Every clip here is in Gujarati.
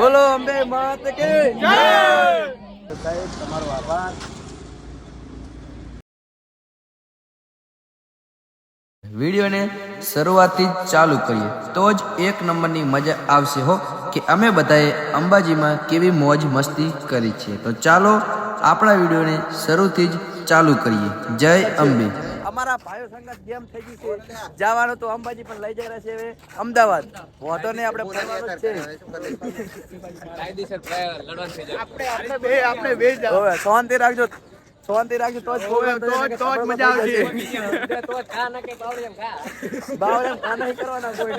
બોલો અંબે માત કી જય. સાહેબ તમારો આભાર. વિડીયોને શરૂઆતથી જ ચાલુ કરીએ તો જ એક નંબરની મજા આવશે હો કે અમે બધાએ અંબાજીમાં કેવી મોજ મસ્તી કરી છે. તો ચાલો આપણા વિડીયોને શરૂથી જ ચાલુ કરીએ. જય અંબે. અમારા ભાઈઓ સંગત ગેમ થઈ ગઈ છે. જવાનું તો અંબાજી પણ લઈ જઈ રહ્યા છે હવે અમદાવાદ. વાતો નહીં આપણે ફરવાનું જ છે. આપણે બે શાંતિ રાખજો. શાંતિ રાખજો તો જ મજા આવશે. બાવળિયા ખા નહીં કરવાના કોઈ.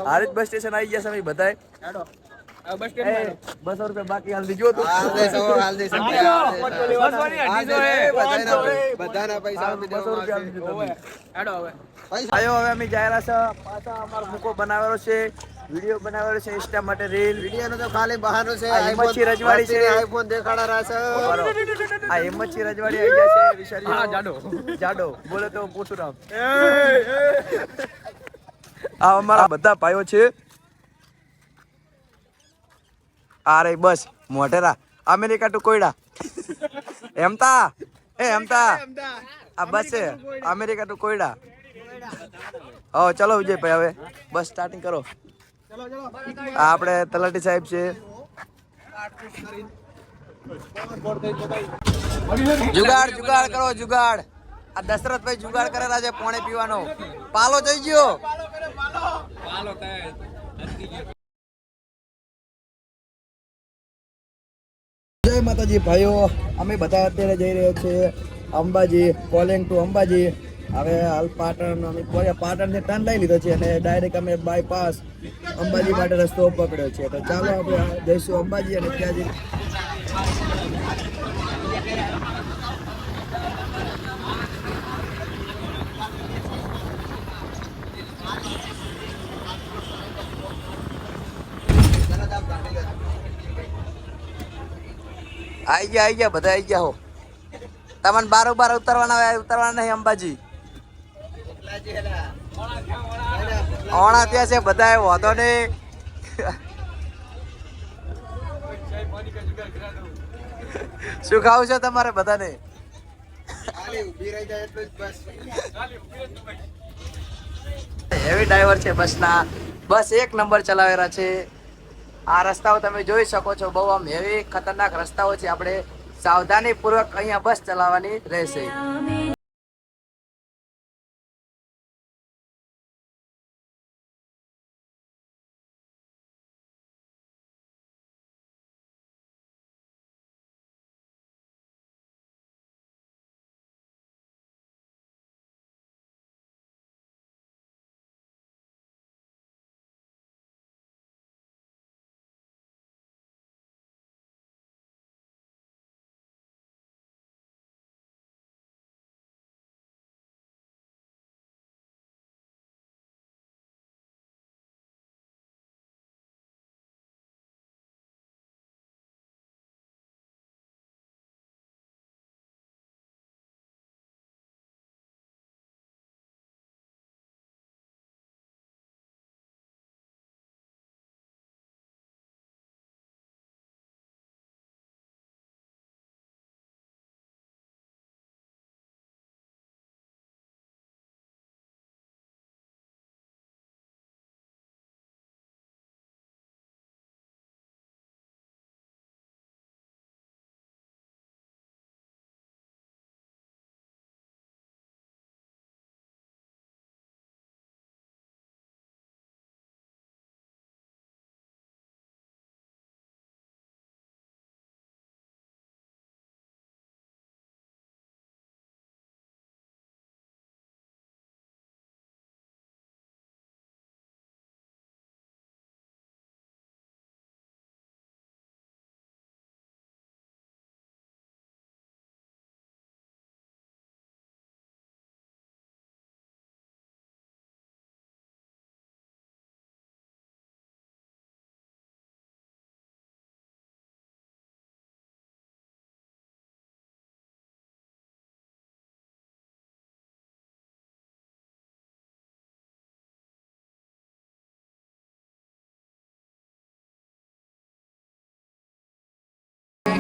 હારીજ બસ સ્ટેશન આવી ગયા છે બધાય. 200 રૂપિયા બાકી હાલ દીજો તો બધાના પૈસા હવે અમે જાય છે પાછા અમારો મૂકો બનાવેલો છે. વિડિયો બનાવેલો છે ઇન્સ્ટા માટે રીલ. વિડિયોનો તો ખાલી બહાનો છે. હિંમતજી રજવાડી છે. આઈફોન દેખાડા રહ્યા છે. આ હિંમતજી રજવાડી આવી ગયા છે. વિશારી હા જાડો બોલે તો પોસુરામ. આ અમારા બધા ભાઈઓ છે. અરે બસ મોઢેરા અમેરિકા ટુ કોયડા એમતા આ બસ છે અમેરિકા ટુ કોયડા. હા ચલો વિજયભાઈ હવે બસ સ્ટાર્ટિંગ કરો. આપણે તલાટી સાહેબ છે. જુગાડ કરો જુગાડ. આ દશરથભાઈ જુગાડ કરેલા છે પાણી પીવાનો. પાલો થઈ ગયો. જય માતાજી ભાઈઓ. અમે બધા અત્યારે જઈ રહ્યા છીએ અંબાજી. Calling two Ambaji. હવે હાલ પાટણ અમે પાટણથી ટર્ન લઈ લીધો છે અને ડાયરેક્ટ અમે બાયપાસ અંબાજી માટે રસ્તો પકડ્યો છે. તો ચાલો આપણે જઈશું અંબાજી અને ત્યાં જઈ આવી ગયા બધા આવી ગયા હો. તમને બારોબાર ઉતરવાના નહીં અંબાજી. ઓણા ત્યાં છે બધા વાંધો નહીં. શું ખાવું છે તમારે બધાને? હેવી ડ્રાઈવર છે બસના. બસ એક નંબર ચલાવેલા છે. આ રસ્તાઓ તમે જોઈ શકો છો. બહુ આમ હેવી ખતરનાક રસ્તાઓ છે. આપણે સાવધાની પૂર્વક અહીંયા બસ ચલાવવાની રહેશે.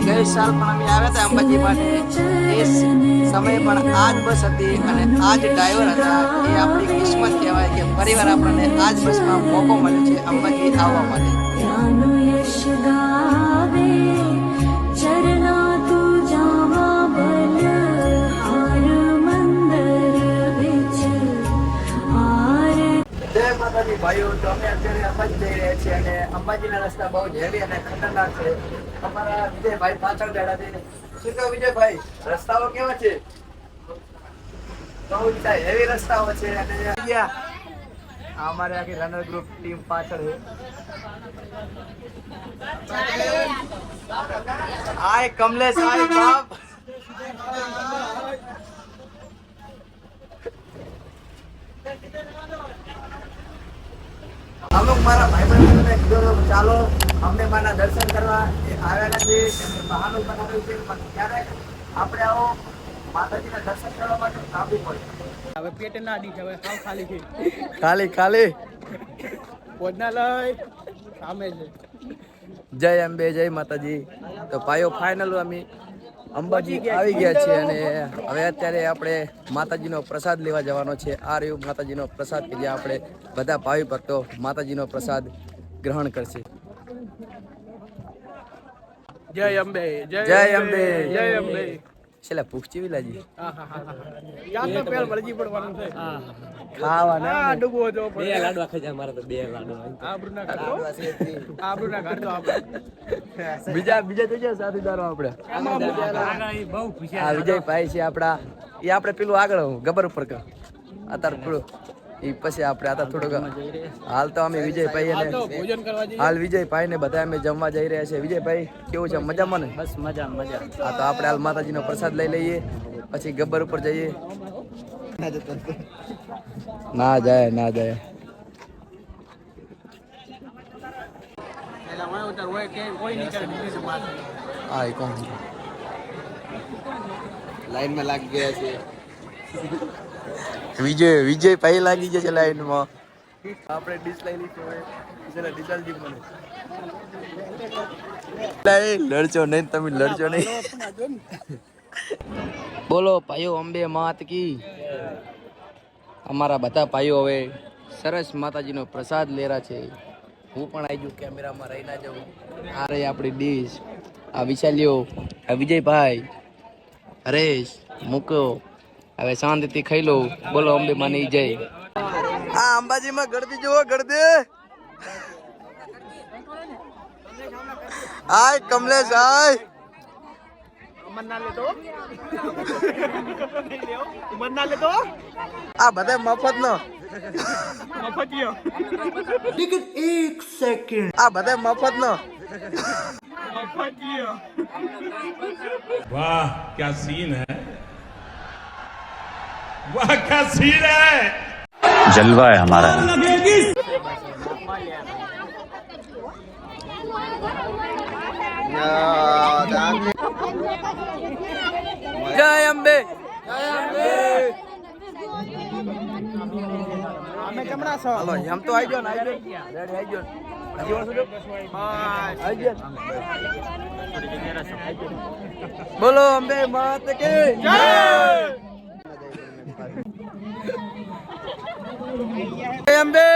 ગઈ સાલ પણ અમે આવ્યા હતા અંબાજી માટે એ સમયે પણ આ જ બસ હતી અને આ જ ડ્રાઈવર હતા એ આપણી કિસ્મત કહેવાય કે ફરીવાર આપણને આ જ બસમાં મોકો મળ્યો છે અંબાજી આવવા માટે જય માતાજી ભાઈઓ, તો અમે અત્યારે અંબાજી જઈ રહ્યા છીએ અને અંબાજીના રસ્તા બહુ જ હેવી અને ખતરનાક છે. અમારા વિજયભાઈ પાછળ બેઠા છે. શું કહો વિજયભાઈ, રસ્તાઓ કેવા છે? બહુ જ હેવી રસ્તાઓ છે અને અમારે આખી રનર ગ્રુપ ટીમ પાછળ છે. હાય કમલેશ, હાય બાપ. અમુક મારા ભાઈબંધોને કીધું ચાલો અમને માના દર્શન કરવા આવ્યા નથી, બહાનું બનાવ્યું છે, પણ ક્યારેક આપણે આવો માતાજીના દર્શન કરવા માટે આવવું પડે. હવે પેટ ના દી હવે સાવ ખાલી છે, ખાલી ખાલી ભોજનાલય સામે છે. જય અંબે, જય માતાજી. તો ભાઈઓ ફાઇનલ અમે અંબાજી આવી ગયા છે અને હવે અત્યારે આપણે માતાજીનો પ્રસાદ લેવા જવાનો છે. આ રહ્યું માતાજીનો પ્રસાદ કે જ્યાં આપણે બધા ભાવિ ભક્તો માતાજીનો પ્રસાદ ગ્રહણ કરશે. જય અંબે, જય અંબે, જય અંબે. છેલ્લા ભૂખ ચીવી લાજી યાદ તો પેલ વળજી પડવાનું છે. ખાવાના ડૂબો જો બે લાડવા ખાઈ જાય મારે તો બે લાડવા આબરૂના કાઢો બીજા થઈ જાય સાથીદારો આપણે. બહુ ખુશી આ વિજયભાઈ છે આપડા, એ આપણે પેલું આગળ ગબર ઉપર અત્યારે થોડું એ પછી આપણે અત્યારે થોડુંક હાલ તો અમે વિજયભાઈ અને ભોજન કરવા જઈએ. હાલ વિજયભાઈ ને બધા અમે જમવા જઈ રહ્યા છે. વિજયભાઈ કેવું છે, મજામાં ને? બસ મજા. હા, તો આપણે હાલ માતાજીનો પ્રસાદ લઈ લઈએ પછી ગબ્બર ઉપર જઈએ. ના જાય હા, કોણ લાઈન માં લાગી ગયા છે? વિજય ભાઈ લાગી ગયા છે લાઈન માં. આપણે ડીશ લઈ લીધી હોય જરા ડીશાલજી મને લડજો નહીં, તમે લડજો નહીં. બોલો ભાઈઓ અંબે માત કી. અમારા બધા ભાઈઓ હવે સરસ માતાજીનો પ્રસાદ લેરા છે. હું પણ આવી ગયું કેમેરામાં રહી ના જાઉં. આ રહી આપણી ડીશ, આ વિશાલ્યો, આ વિજયભાઈ, હરેશ મૂકો. હવે શાંતિથી ખાઈ લો. બોલો અંબે માની જય. આ અંબાજીમાં ગળદી જુઓ, ગળદી. હાય કમલેશ, હાય. આ બધા મફત નો આ બધા મફત નો. वाह क्या सीन है, वाह क्या सीन है. जलवा है हमारा. જય અંબે. અમે જમણા છો. હાલો એમ તો આવી ગયો ને, આવી ગયો. બોલો અંબે માત કી જય. જય અંબે.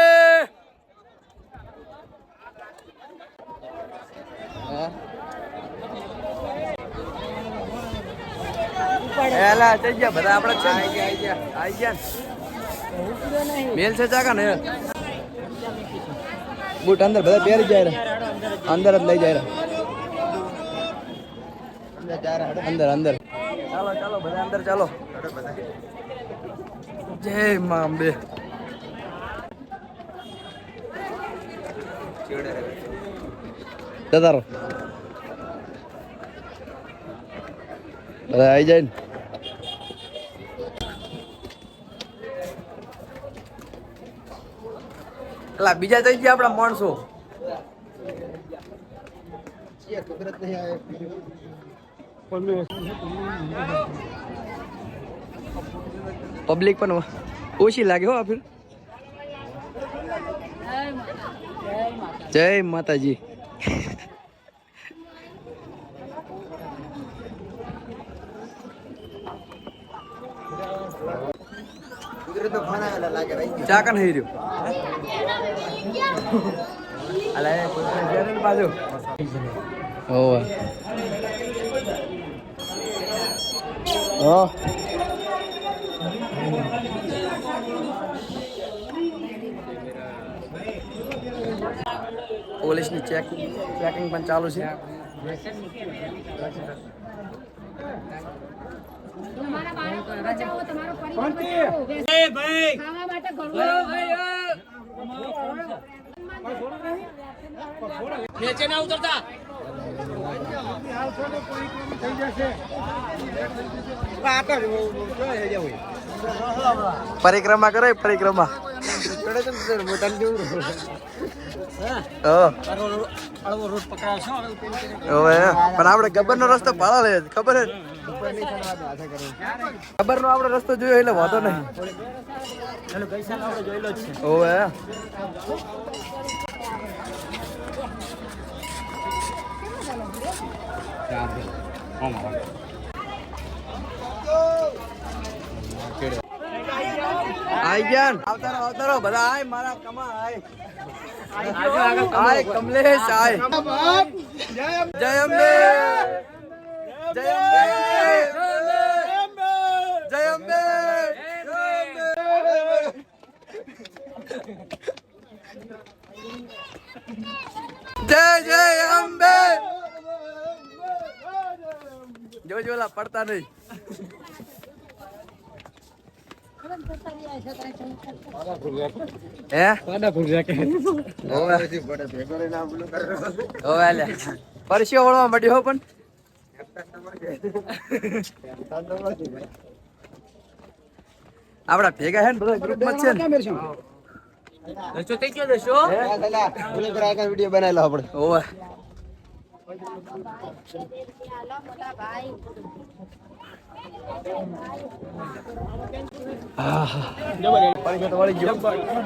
એલા થઈ ગયા બધા આપણે છે. આવી ગયા મેલ છે ચાકા ને બૂટ અંદર બધા પહેરી જાય, અંદર જ લઈ જાય. અંદર ચાલો બધા અંદર ચાલો. જય માં અંબે. દાદારો બધા આવી જાય ને. એટલે બીજા થઈ ગયા આપણા માણસો. પબ્લિક પણ ઓછી લાગે હો. ફિર જય માતાજી. ચા કન હઈ રહ્યો અલે કોઈ બાજુ ઓવા પોલીસની ચેકિંગ પણ ચાલુ છે તમારા બાળકોને બચાવો, તમારો પરિવાર બચાવો. ખાવા માટે ઘણું નીચે ના ઉતરતા પરિક્રમા કરે પરિક્રમા પણ આપણે ગબ્બર નો રસ્તો પાળા લે ખબર હે ગબ્બર નો આપણે રસ્તો જોયો એટલે વાંધો નહીં ઓવે આઈ ગયા આવતારો બધા આય મારા કમા આય આય કમલેશ આય જય અંબે જય અંબે જય અંબે જય જય અંબે જોલા પડતા નહીં હે પરસ્યો વળવા માંડ્યો હો પણ આપડા ભેગા હે ને બધા ગ્રુપ માં છે ને વિડીયો બનાવેલો આપણે ઓવે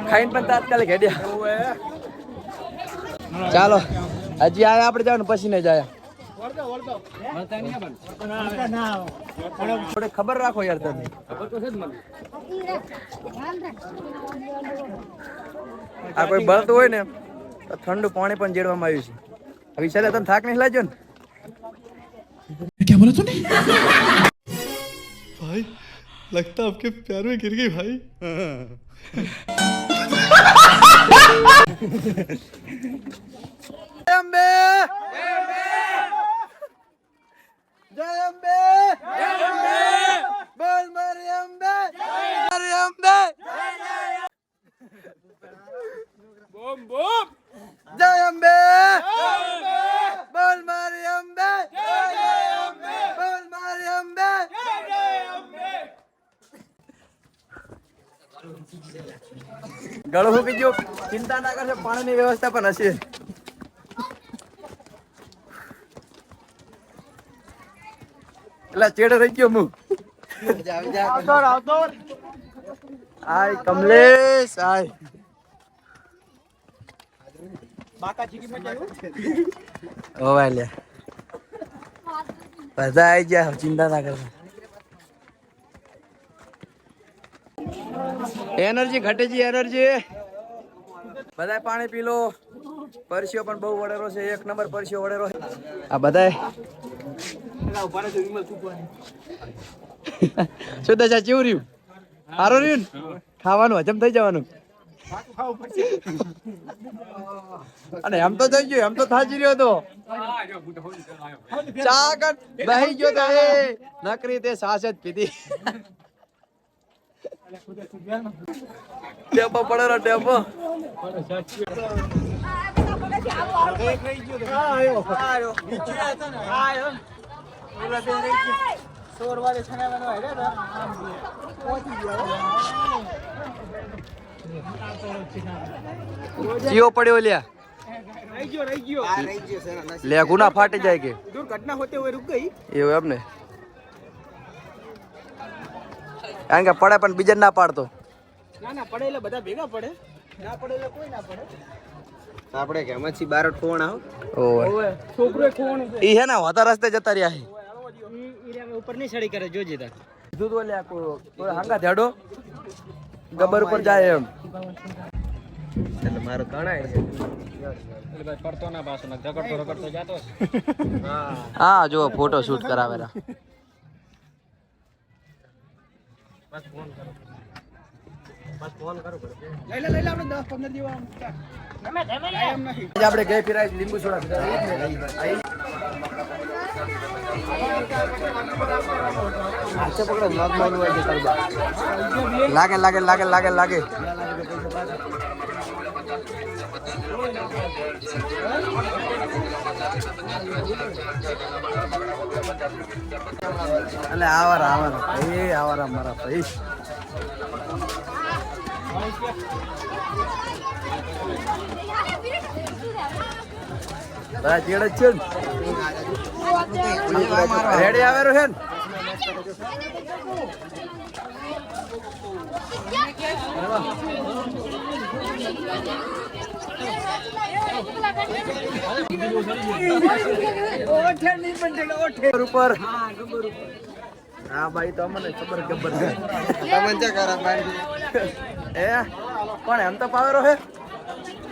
ખાઈને પણ તાત્કાલિક હેડ્યા ચાલો હજી આયા આપણે જવાનું પછી ને જાય થોડે ખબર રાખો યાર તમે આ કોઈ બળતું હોય ને તો ઠંડુ પાણી પણ જેડવામાં આવ્યું છે હવે ચાલે તમે થાક નહીં લાગ્યો ને क्या बोला तूने भाई लगता आपके प्यार में गिर गई भाई जय अंबे जय अंबे बोल मारी अंबे मारी अंबे બૂમ બૂમ जय अंबे बोल मारी अंबे बोल मारी अंबे ગળું કે જો ચિંતા ના કરશે પાણીની વ્યવસ્થા પણ હશે એટલે ચેડો રહી ગયો હું આય કમલેશ આય બાકા ચીકી માં જાયું ઓવા લે બધા આઈ ગયા ચિંતા ના કરતા એનર્જી ઘટે છે એનર્જી બધા પાણી પી લો પરસ્યો પણ બહુ વડેરો છે એક નંબર પરસ્યો વડેરો છે આ બધા શું દશા કેવું રહ્યું સારું રહ્યું ને ખાવાનું હજમ થઈ જવાનું અને એમ તો થઈ ગયું એમ તો થાજી રહ્યો તો ચા કર બહી ગયો તો એ નકરી તે સાસ જ પીધી ટેપો પડેલો ટેપો જીઓ પડ્યો લ્યા રહી ગયો લે ગુના ફાટી જાય કે दुर्घटना होते हुए रुक गई એવું એમ ને કારણ કે પડે પણ બીજા ના પાડતો ના ના પડે એટલે બધા ભેગા પડે ના પડે એટલે કોઈ ના પડે આપણે કે મચ્છી બાર ફોન આવ ઓય છોકરો કોણ ઈ હે ને હોતા રસ્તે જતા રહ્યા છે ઉપર ની સડી કરે જોજે તા કીધું તો લ્યા કોઈ હાંગા ધેડો ગબ્બર ઉપર જાય એમ. એટલે મારો તણાય છે. હા જો ફોટો શૂટ કરાવેલા. લઈ લે આપણે 10-15 દિવસ આમ. આપણે ગઈ ફિરાય લીંબુ સોડા હાથે પકડો મગ મારું હોય છે તરબા. લાગે લાગે લાગે લાગે લાગે. એટલે આવારા આવારા મારા ભાઈ. બધા ચેડ જ છે ને. રેડી આવેલું છે ને. ઉપર હા ભાઈ તો અમને ખબર ગબ્બર છે. તમને ચા કરા બાંધી. એ પણ એમ તો પાવેરો છે.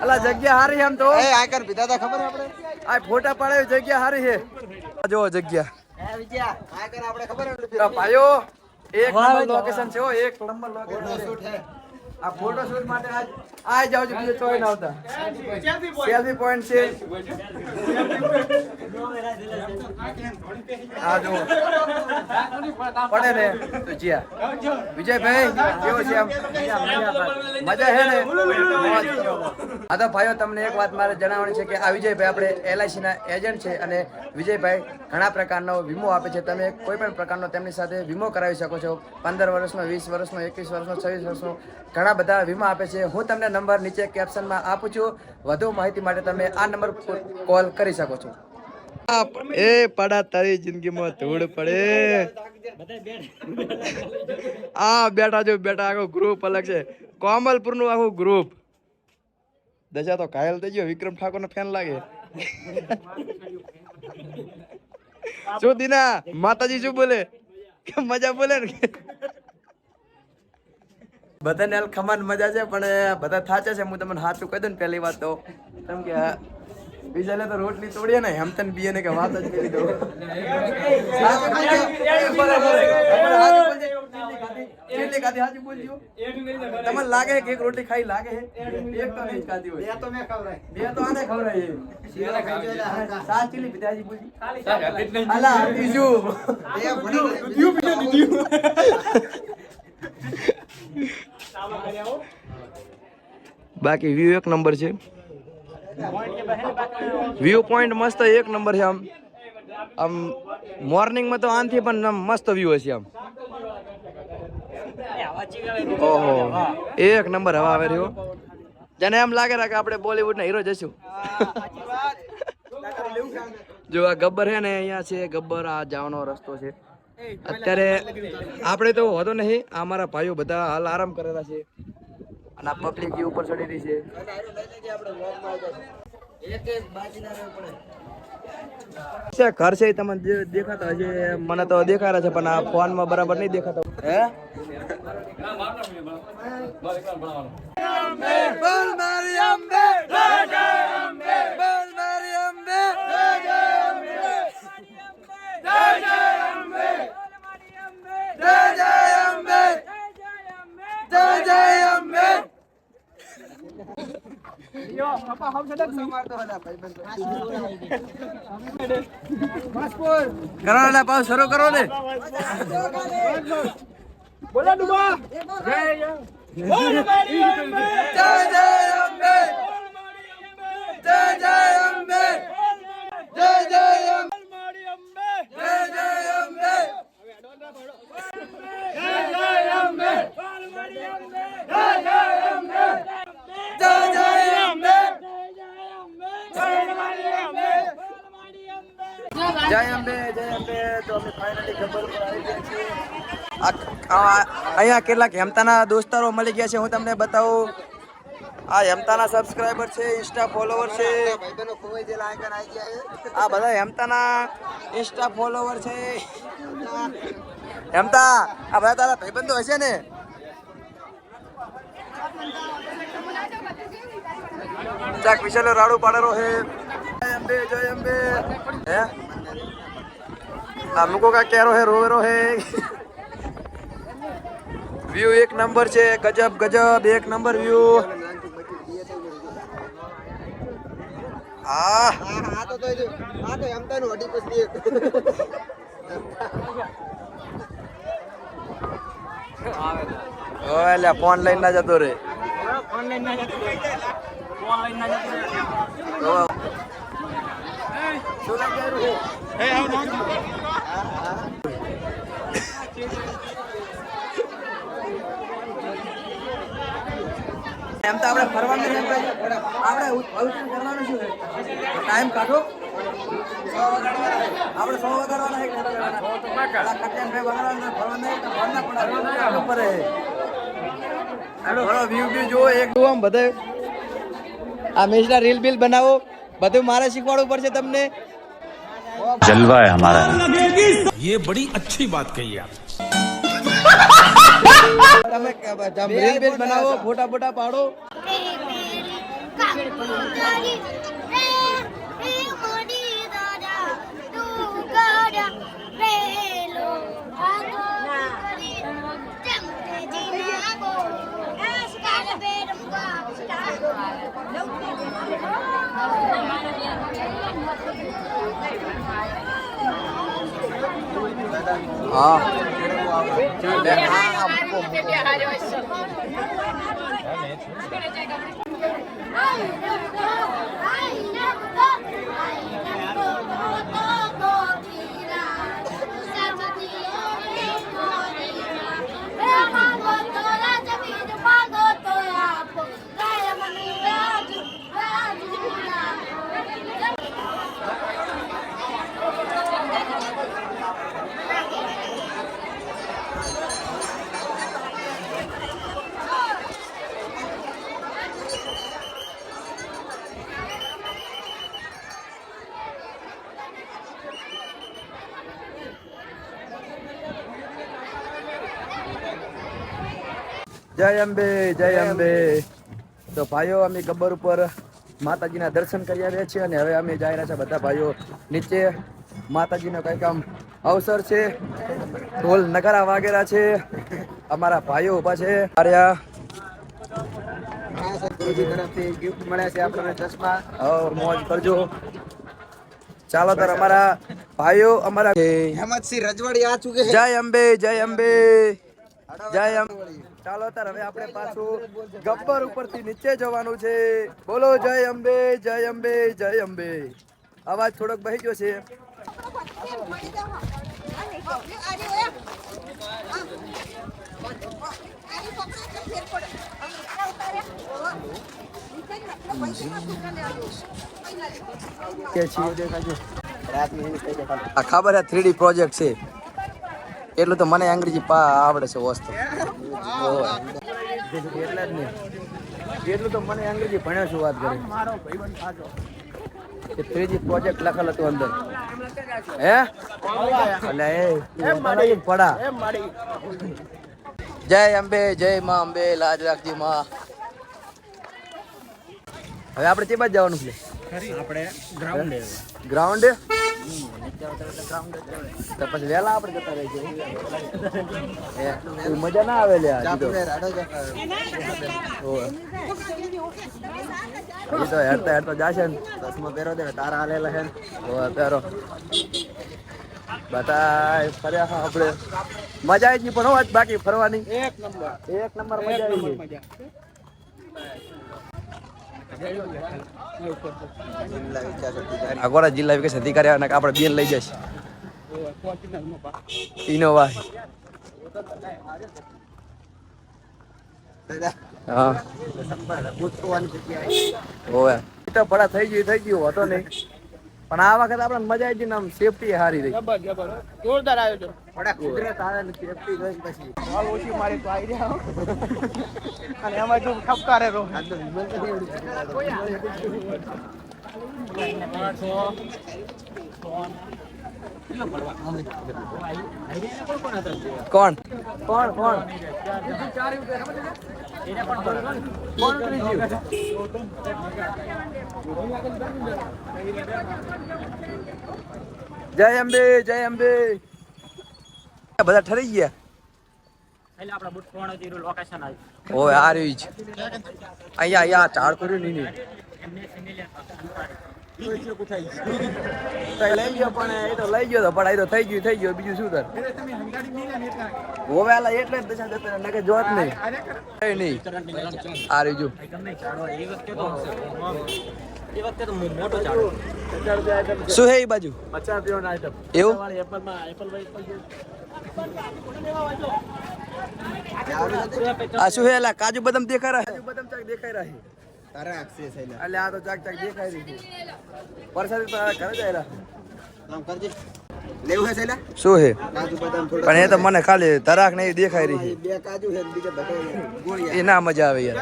અલા જગ્યા હારી એમ તો. એ આકર પીધા તા ખબર આપણે? આ ફોટા પાડે જગ્યા હારી છે. જો જગ્યા એ વિજયા આકર આપણે ખબર તો ભાઈઓ એક નંબર લોકેશન છે. એક નંબર લોકેશન છે. આ ફોટો શૂટ માટે આજ જાવ છો બીજો ચોઈ ના આવતા. સેલ્ફી પોઈન્ટ છે. આ જો પડે ને તો જ્યા વિજયભાઈ કેવો છે આમ મજા છે ને. આ તો ભાઈઓ તમને એક વાત મારે જણાવવાની છે કે આ વિજયભાઈ આપણે LIC ના એજન્ટ છે અને વિજયભાઈ ઘણા પ્રકારનો વીમો આપે છે. તમે કોઈ પણ પ્રકારનો તેમની સાથે વીમો કરાવી શકો છો. 15 વર્ષનો, 20 વર્ષનો, 21 વર્ષનો, 26 વર્ષનો ઘણા બધા વીમા આપે છે. હું તમને નંબર નીચે કેપ્શનમાં આપું છું. વધુ માહિતી માટે તમે આ નંબર કોલ કરી શકો છો. એ પડા તારી જિંદગીમાં ધૂળ પડે. આ બેટા જો બેટા આખો ગ્રુપ અલગ છે. કોમલપુર નું આખું ગ્રુપ. દશા તો ઘાયલ થઈ ગયો. વિક્રમ ઠાકોર નો ફેન લાગે. શું દીના માતાજી શું બોલે કે મજા બોલે ને. બધાને ખમાન મજા છે પણ બધા થાચે છે. હું તમને સાચું કહી દઉં ને પહેલી વાત તો કેમ કે બીજા તો રોટલી તોડીએ ને હેમતન બીએ ને કે વાત જ કરી દો. તમને લાગે કે એક રોટલી ખાઈ લાગે એક તો નહીં ખાધી હોય. બે તો આને ખવડાય. સાત ચીલી પિતાજી બોલી અલા બીજું બાકી વ્યૂ એક નંબર છે. વ્યૂ પોઈન્ટ મસ્ત એક નંબર છે. આમ મોર્નિંગમાં તો આનથી પણ મસ્ત વ્યૂ હશે. આમ ઓહો એક નંબર હવા આવે રહ્યો. જેને એમ લાગે કે આપણે બોલીવુડ ના હીરો જશું. જો આ ગબ્બર છે ને અહીંયા છે ગબ્બર. આ જવાનો રસ્તો છે. અત્યારે આપણે તો હોતો નહીં. આ મારા ભાઈઓ બધા હાલ આરામ કરેલા છે અને આ પબ્લિક ઉપર ચડી રહી છે. ઘર છે તમને દેખાતા હશે. મને તો દેખાય છે પણ આ ફોન માં બરાબર નહીં દેખાતા. હે બોલ મારી અંબે જય જય અંબે. બોલ મારી અંબે જય જય અંબે. જય જય અંબે. જય જય અંબે. જય જય અંબે. કરો ને પાછું શરૂ કરો ને. બોલા ડુબા જય બોલ મારી અંબે. જય જય અંબે. જય જય અંબે. જય જય અંબે. મારી અંબે જય જય અંબે. જય જય અંબે. મારી અંબે જય જય અંબે. જય જય અંબે. જય અંબે. જય અંબે. તો અમે ફાઇનલી ગબ્બર પર આવી ગયા છીએ. અહીંયા કેટલાક હેમતાના દોસ્તારો મળી ગયા છે. હું તમને બતાવું. આ હેમતાના સબસ્ક્રાઇબર છે, ઇન્સ્ટા ફોલોવર છે. ભાઈબંધો ખોવાઈ ગયેલા આકર આવી ગયા છે. આ બધા હેમતાના ઇન્સ્ટા ફોલોવર છે. હેમતા આ બધા તારા ભાઈબંધો હશે ને. પંજાક વિશાલો રાડુ પાડેલો હે જય અંબે હે આ મુકો કા કેરો હે રોવેરો હે વ્યૂ એક નંબર છે ગજબ ગજબ એક નંબર વ્યૂ આ તો એમતાનું અડી પછી ઓલે ફોન લઈને ના જતો રે ઓનલાઈન ના જતો ઓનલાઈન ના જતો એમ તો આપણે ફરવાનું છે આપણે ભવિષ્ય કરવાનું શું છે ટાઈમ કાઢો આપણે 100 વગાડવાના છે વ્યૂ જો એક આમ બધે આ મેચના રીલ બિલ બનાવો બધું મારે શીખવાડવું પડશે તમને जलवा है हमारा ये बड़ी अच्छी बात कही आप તમે રીલ બિલ બનાવો ફોટા ફોટા પાડો હા જય અંબે જય અંબે તો ભાઈઓ અમે ગબ્બર ઉપર માતાજીના દર્શન કરી આવ્યા છીએ અને હવે અમે જઈ રહ્યા છે બધા ભાઈઓ નીચે માતાજીનો કંઈક આમ અવસર છે ઢોલ નગારા વાગેરા છે અમારા ભાઈઓ ઉભા છે આર્યા ગુરુજી તરફથી ગિફ્ટ મળ્યા છે આપણને ચશ્મા મોજ કરજો ચાલો તાર અમારા ભાઈઓ અમારા હેમંતસિંહ રજવાડી આ ચૂકે જય અંબે જય અંબે જય અંબે ચાલો તાર હવે આપણે પાછું ગબ્બર ઉપરથી નીચે જવાનું છે બોલો જય અંબે જય અંબે જય અંબે અવાજ થોડોક બહી ગયો છે કે આ ખબર હે 3D પ્રોજેક્ટ છે એટલું તો મને અંગ્રેજી આવડે છે વસ્તુ એટલા જ નહીં એટલું તો મને અંગ્રેજી ભણ્યો છું વાત કરી મારો ભાઈબંધ થાજો કે 3D પ્રોજેક્ટ લખેલ હતું અંદર હે એટલે એ પડા એમ માડી જય અંબે જય માં અંબે લાજ રાખજી માં હવે આપણે તે બાજુ જવાનું છે આપણે ગ્રાઉન્ડ ગ્રાઉન્ડ તો પછી વહેલા આપણે જતા રહી છે મજા ના આવે લ્યા એ તો હેરતા હેરતા જાશે ને ચશ્મા પહેરો દે તારા હાલેલા હે પહેરો બધા ફર્યા હા આપણે મજા આવી જ નહીં પણ હોત બાકી ફરવાની એક નંબર મજા આવી ગઈ અગોરા જિલ્લા વિકાસ અધિકારી અને આપણે બેન લઈ જશે ઇનોવા હા ઓય તો પડા થઈ ગયું હતો નહીં પણ આ વખત આપણે મજા આવી ગઈ ને આમ સેફટી સારી રહી જબર જોરદાર આયોજન થોડા કુદરત આવે ને સેફટી જોઈ પછી બોલ ઓછી મારી તો આવી રહ્યા અને એમાં જો ઠપકારે રહો આ તો વિમલ તો કોણ જય અંબે જય અંબે બધા ઠરી ગયા ઓય આ રહ્યું છે અહીંયા ચાળ કર્યું નહીં લઈ ગયો પણ એ તો લઈ ગયો તો પણ એ તો થઈ ગયું બીજું શું કર હોવેલા એટલે જ દશા જતા નકે જોત નહીં કઈ નહીં આ રહ્યું જો શું હે એ બાજુ એવું આ શું હે એલા કાજુ બદામ દેખાય રહ્યા કાજુ બદામ ચાક દેખાય રહ્યા તારા આક્ષે સૈલા એટલે આ તો ચાક દેખાય રહી છે વરસાદ તો ઘરે જાય કામ કરજે લેવું હે સૈલા શું હે કાજુ બદામ થોડા પણ એ તો મને ખાલી તરાક નહીં દેખાય રહી છે બે કાજુ હે ને બીજા બધા ગોળિયા એ ના મજા આવે યાર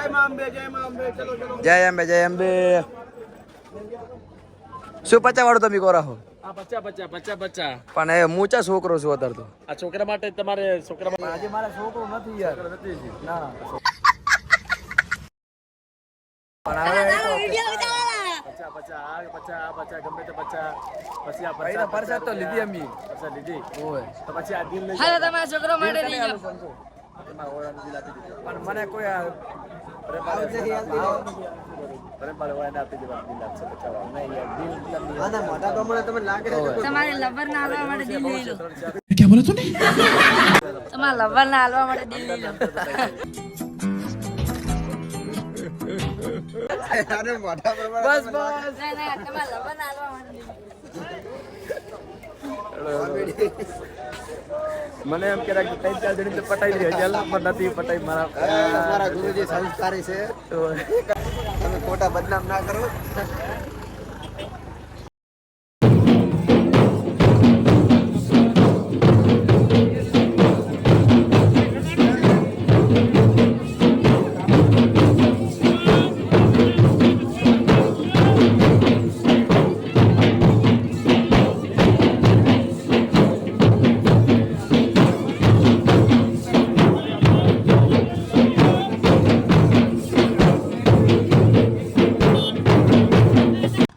જય અંબે જય અંબે શું 50 વાળું તમે કોરા હો પચા પણ એ મૂચા છોકરો છું અત્યારે તો આ છોકરા માટે તમારે છોકરા આજે મારા છોકરો નથી યાર ના પણ હવે ગમે તે પચા પછી આ ભાઈ પરસાદ તો લીધી અમે પચા લીધી ઓય તો પછી આ દિલ લઈ તમારા છોકરો માટે લઈ જાઓ પણ મને કોઈ આના મોટા પ્રમાણે તમે લાગે છે તમારે લવર ના હાલવા માટે દિલ લઈ લો क्या बोला तूने તમારા લવર ના હાલવા માટે દિલ લઈ લો આને મોટા પ્રમાણે બસ ના તમારા લવર ના હાલવા માટે દિલ મને એમ કે 3-4 જણી તો પટાઈ દે ચાલ પણ નથી પટાઈ મારા મારા ગુરુજી સંસ્કારી છે તમે ખોટા બદનામ ના કરો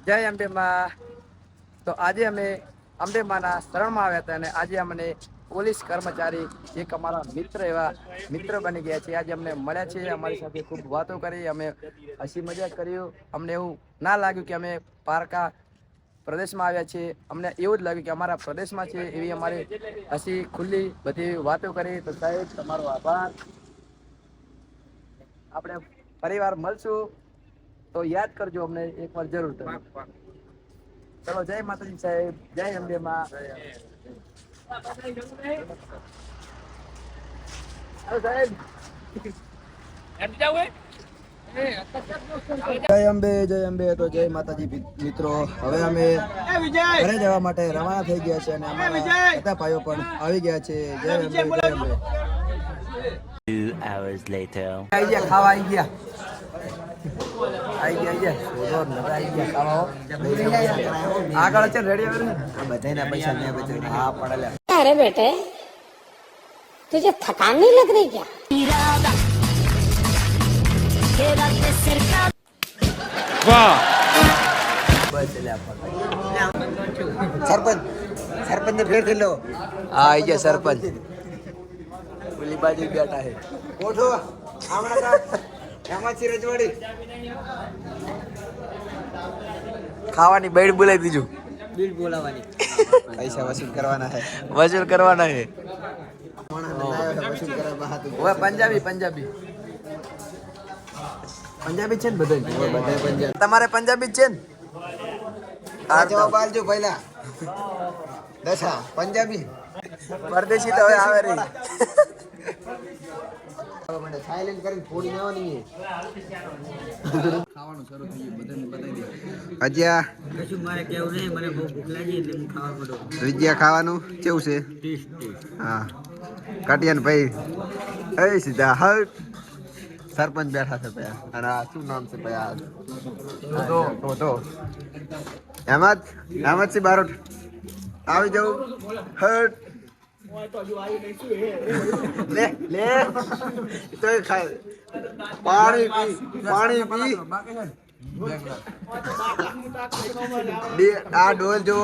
જય અંબે માં તો આજે અમે અંબે માના શરણમાં આવ્યા હતા અને આજે અમને પોલીસ કર્મચારી એક અમારા મિત્ર એવા મિત્ર બની ગયા છે આજે અમને મળ્યા છે અમારી સાથે ખૂબ વાતો કરી અમે હસી મજાક કર્યું અમને એવું ના લાગ્યું કે અમે પારકા પ્રદેશમાં આવ્યા છીએ અમને એવું જ લાગ્યું કે અમારા પ્રદેશમાં છે એવી અમારી હસી ખુલ્લી બધી વાતો કરી તો સાહેબ તમારો આભાર આપણે પરિવાર મળશું તો યાદ કરજો અમને એકવાર જરૂર તમે ચલો જય માતાજી સાહેબ જય અંબે માં જય અંબે તો જય માતાજી મિત્રો હવે અમે ઘરે જવા માટે રવાના થઈ ગયા છે અને અમારા બધા ભાઈઓ પણ આવી ગયા છે જય અંબે જય અંબે 2 hours later આવી ગયા ખાવા આવી ગયા આગળ છે રેડી આવે બધાના પૈસા મેં બચાવ્યા હા પડેલા अरे बेटे तुझे थकान नहीं लग रही क्या સરપંચ ને ફેર થઈ લો હા આવી ગયા સરપંચ ઓલી બાજુ બેઠા છે ઓઠો હમણાં એમાંથી રજવાડી ખાવાની બેડ બોલાવી દીધું બિલ બોલાવાની પૈસા વસૂલ કરવાના છે વસૂલ કરવાના છે વસૂલ કરવા બહાતું હવે પંજાબી પંજાબી છે ને બધા બધા પંજાબ તમારે પંજાબી જ છે ને આ જવાબ આલજો પહેલા દશા પંજાબી પરદેશી તો હવે આવે રહી મને સાયલેન્ટ કરીને ફોડી લેવાની ખાવાનું શરૂ થઈ ગયું બધાને બતાવી દે અજ્યા કશું મારે કેવું નહીં મને બહુ ભૂખ લાગી એટલે હું ખાવા પડો વિદ્યા ખાવાનું કેવું છે હા કાટિયાન ભાઈ એ સીધા હટ સરપંચ બેઠા છે ભયા અને આ શું નામ છે ભયા તો એમ જ બારોટ આવી જાઉં હટ લે લે તો પાણી પી આ ડોલ જો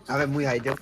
હવે હું આવી જાઉં